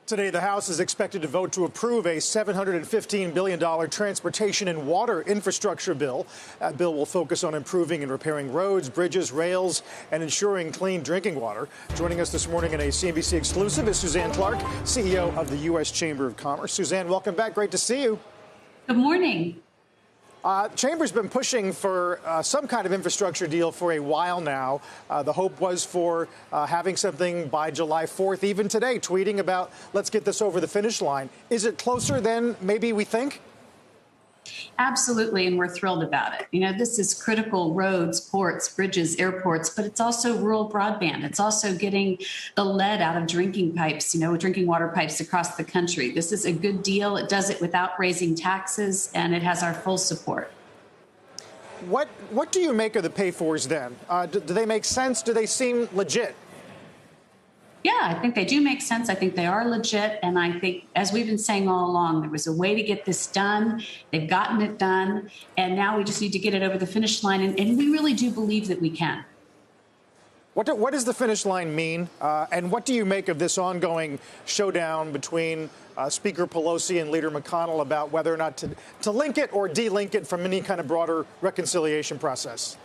Today, the House is expected to vote to approve a $715 billion transportation and water infrastructure bill. That bill will focus on improving and repairing roads, bridges, rails, and ensuring clean drinking water. Joining us this morning in a CNBC exclusive is Suzanne Clark, CEO of the U.S. Chamber of Commerce. Suzanne, welcome back. Great to see you. Good morning. Chamber's been pushing for some kind of infrastructure deal for a while now. The hope was for having something by July 4th, even today, tweeting about let's get this over the finish line. Is it closer than maybe we think? Absolutely, and we're thrilled about it. You know, this is critical roads, ports, bridges, airports, but it's also rural broadband. It's also getting the lead out of drinking pipes, drinking water pipes across the country. This is a good deal. It does it without raising taxes, and it has our full support. What do you make of the pay-fors then? Do they make sense? Do they seem legit? Yeah, I think they do make sense. I think they are legit. And I think, as we've been saying all along, there was a way to get this done. They've gotten it done. And now we just need to get it over the finish line. And we really do believe that we can. What does the finish line mean? And what do you make of this ongoing showdown between Speaker Pelosi and Leader McConnell about whether or not to link it or delink it from any kind of broader reconciliation process?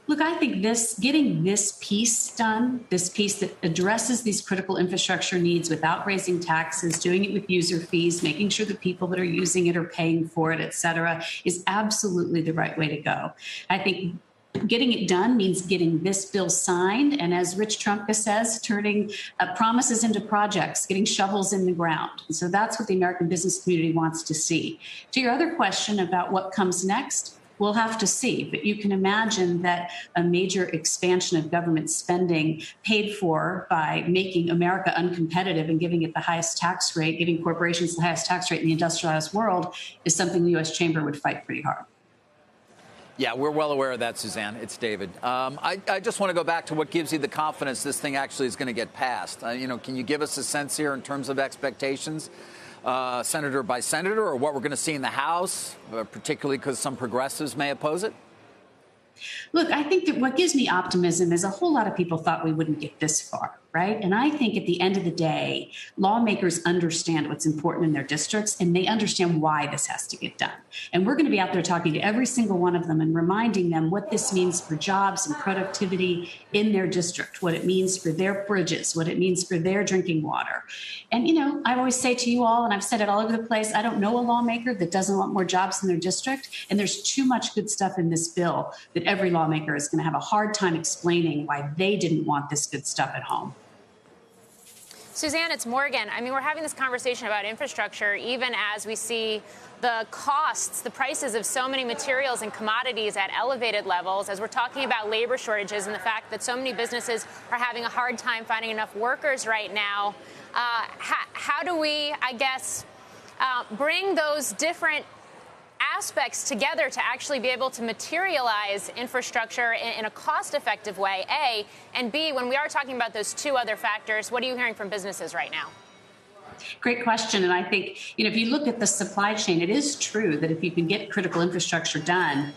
Look, I think getting this piece done, this piece that addresses these critical infrastructure needs without raising taxes, doing it with user fees, making sure the people that are using it are paying for it, et cetera, is absolutely the right way to go. I think getting it done means getting this bill signed. And as Rich Trumka says, turning promises into projects, getting shovels in the ground. And so that's what the American business community wants to see. To your other question about what comes next, we'll have to see, but you can imagine that a major expansion of government spending paid for by making America uncompetitive and giving it the highest tax rate, giving corporations the highest tax rate in the industrialized world is something the U.S. Chamber would fight pretty hard. Yeah, we're well aware of that, Suzanne. It's David. I just want to go back to what gives you the confidence this thing actually is going to get passed. Can you give us a sense here in terms of expectations? Senator by senator, or what we're going to see in the House, particularly because some progressives may oppose it? Look, I think that what gives me optimism is a whole lot of people thought we wouldn't get this far, right? And I think at the end of the day, lawmakers understand what's important in their districts, and they understand why this has to get done. And we're going to be out there talking to every single one of them and reminding them what this means for jobs and productivity in their district, what it means for their bridges, what it means for their drinking water. And, I always say to you all, and I've said it all over the place, I don't know a lawmaker that doesn't want more jobs in their district. And there's too much good stuff in this bill that every lawmaker is going to have a hard time explaining why they didn't want this good stuff at home. Suzanne, it's Morgan. We're having this conversation about infrastructure even as we see the costs, the prices of so many materials and commodities at elevated levels, as we're talking about labor shortages and the fact that so many businesses are having a hard time finding enough workers right now. How do we, bring those different aspects together to actually be able to materialize infrastructure in a cost-effective way, A, and B, when we are talking about those two other factors, what are you hearing from businesses right now? Great question. And I think, if you look at the supply chain, it is true that if you can get critical infrastructure done,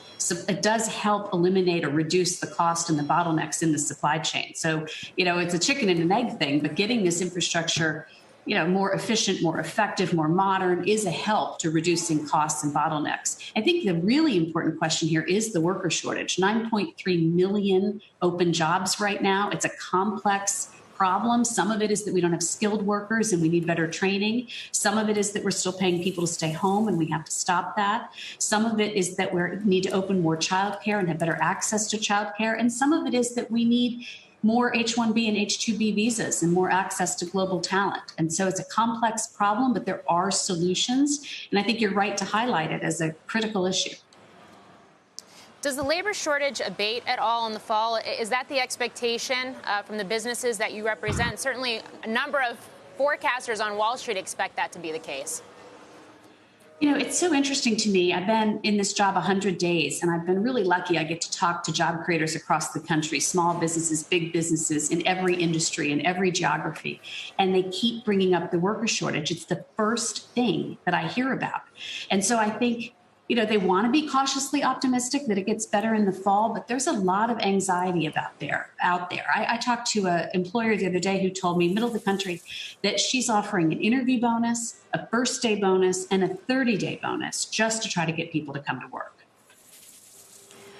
it does help eliminate or reduce the cost and the bottlenecks in the supply chain. So, it's a chicken and an egg thing, but getting this infrastructure more efficient, more effective, more modern is a help to reducing costs and bottlenecks. I think the really important question here is the worker shortage. 9.3 million open jobs right now. It's a complex problem. Some of it is that we don't have skilled workers and we need better training. Some of it is that we're still paying people to stay home and we have to stop that. Some of it is that we need to open more childcare and have better access to childcare. And some of it is that we need more H-1B and H-2B visas and more access to global talent. And so it's a complex problem, but there are solutions. And I think you're right to highlight it as a critical issue. Does the labor shortage abate at all in the fall? Is that the expectation from the businesses that you represent? Certainly a number of forecasters on Wall Street expect that to be the case. It's so interesting to me. I've been in this job 100 days, and I've been really lucky. I get to talk to job creators across the country, small businesses, big businesses, in every industry, in every geography. And they keep bringing up the worker shortage. It's the first thing that I hear about. And so I think, they want to be cautiously optimistic that it gets better in the fall, but there's a lot of anxiety out there. I talked to an employer the other day who told me, middle of the country, that she's offering an interview bonus, a first day bonus, and a 30-day bonus just to try to get people to come to work.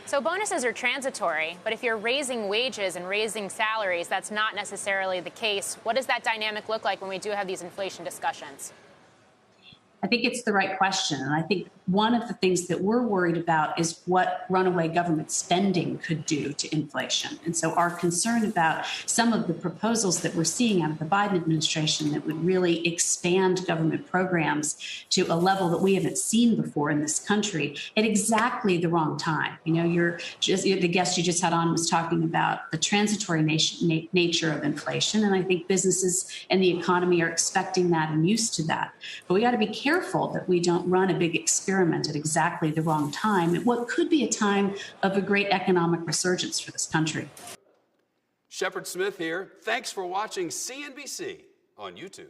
So bonuses are transitory, but if you're raising wages and raising salaries, that's not necessarily the case. What does that dynamic look like when we do have these inflation discussions? I think it's the right question. And I think one of the things that we're worried about is what runaway government spending could do to inflation. And so our concern about some of the proposals that we're seeing out of the Biden administration that would really expand government programs to a level that we haven't seen before in this country at exactly the wrong time. The guest you just had on was talking about the transitory nature of inflation. And I think businesses and the economy are expecting that and used to that. But we got to be careful that we don't run a big experiment at exactly the wrong time, at what could be a time of a great economic resurgence for this country. Shepard Smith here. Thanks for watching CNBC on YouTube.